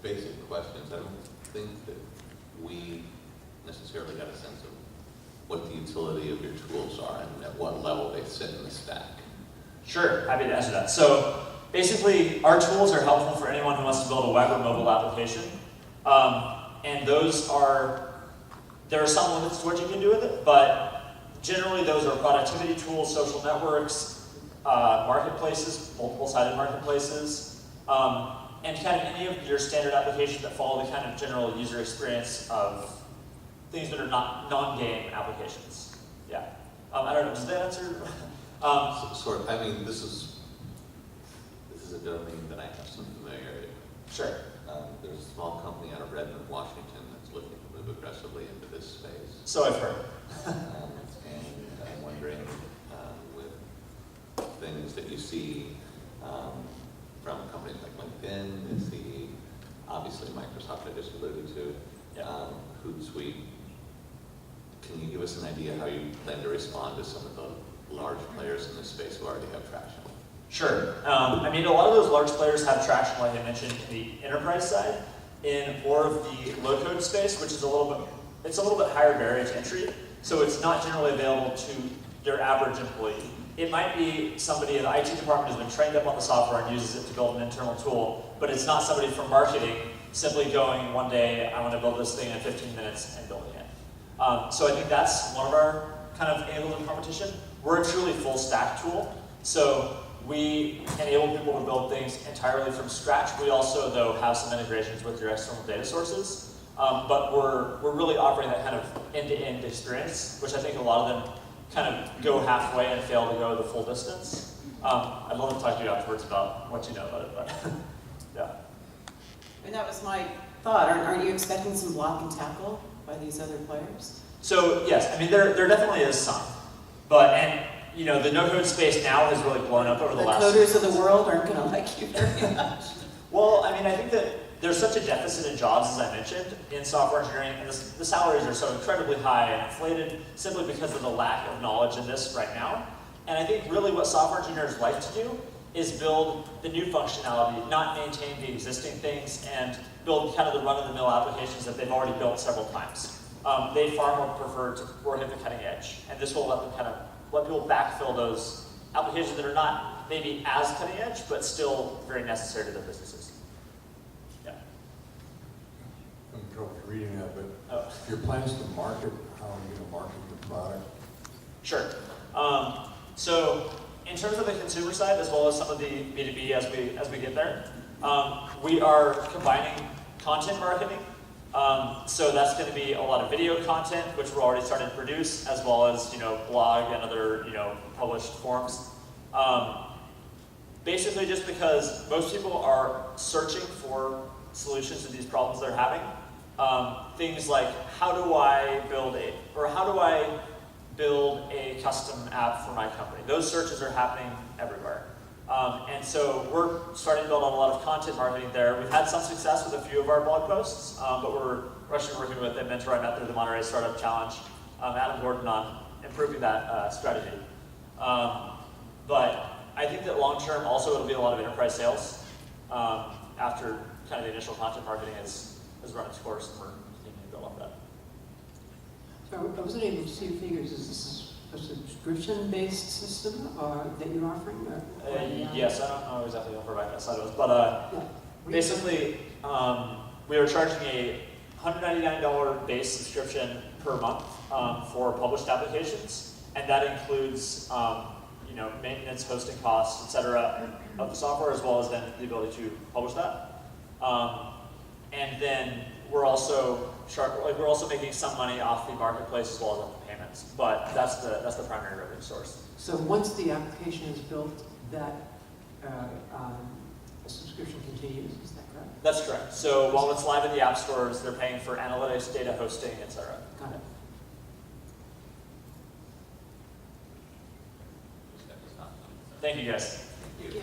basic questions. I don't think that we necessarily got a sense of what the utility of your tools are and at what level they sit in the stack. Sure, happy to answer that. So basically, our tools are helpful for anyone who wants to build a web or mobile application. And those are, there are some limits to what you can do with it, but generally those are productivity tools, social networks, marketplaces, multiple-sided marketplaces, and kind of any of your standard applications that follow the kind of general user experience of things that are not non-game applications. Yeah. I don't know, does that answer? Sort of. I mean, this is a domain that I have some familiarity with. Sure. There's a small company out of Redmond, Washington that's looking to move aggressively into this space. So I've heard. And I'm wondering, with things that you see from companies like LinkedIn, you see obviously Microsoft I just alluded to, Hootsuite. Can you give us an idea how you plan to respond to some of the large players in this space who already have traction? Sure. I mean, a lot of those large players have traction, like I mentioned, in the enterprise side, in more of the low-code space, which is a little bit higher barrier to entry. So it's not generally available to your average employee. It might be somebody in the IT department who's been trained up on the software and uses it to build an internal tool, but it's not somebody from marketing simply going one day, I want to build this thing in 15 minutes and building it. So I think that's one of our kind of angles of competition. We're a truly full stack tool, so we enable people to build things entirely from scratch. We also, though, have some integrations with your external data sources, but we're really offering that kind of end-to-end experience, which I think a lot of them kind of go halfway and fail to go the full distance. I'd love to talk to you afterwards about what you know about it, but yeah. And that was my thought. Aren't you expecting some block and tackle by these other players? So yes, I mean there definitely is some, but you know the no-code space now has really blown up over the last. The coders of the world aren't going to like you very much. Well, I mean I think that there's such a deficit in jobs, as I mentioned, in software engineering, and the salaries are so incredibly high and inflated simply because of the lack of knowledge in this right now. And I think really what software engineers like to do is build the new functionality, not maintain the existing things, and build kind of the run-of-the-mill applications that they've already built several times. They far more prefer to work at the cutting edge, and this will let them kind of let people backfill those applications that are not maybe as cutting edge, but still very necessary to their businesses. Yeah. I'm in trouble reading that, but your plans to market, how are you going to market your product? Sure. So in terms of the consumer side, as well as some of the B2B as we get there, we are combining content marketing. So that's going to be a lot of video content, which we're already starting to produce, as well as blog and other published forms. Basically, just because most people are searching for solutions to these problems they're having. Things like how do I build a custom app for my company? Those searches are happening everywhere. And so we're starting to build on a lot of content marketing there. We've had some success with a few of our blog posts, but we're actually working with a mentor I met through the Monterey Startup Challenge, Adam Gordon, on improving that strategy. But I think that long term also it'll be a lot of enterprise sales after kind of the initial content marketing has run its course, and we're continuing to build off that. So I wasn't able to see your figures. Is this a subscription-based system that you're offering? Yes, I don't know exactly how far back that slide was, but basically we are charging a $199 base subscription per month for published applications, and that includes maintenance, hosting costs, etc. of the software, as well as then the ability to publish that. And then we're also making some money off the marketplace as well as off the payments, but that's the primary revenue source. So once the application is built, that a subscription continues. Is that correct? That's correct. So while it's live in the app stores, they're paying for analytics, data hosting, etc. Got it. Thank you, guys. Thank you.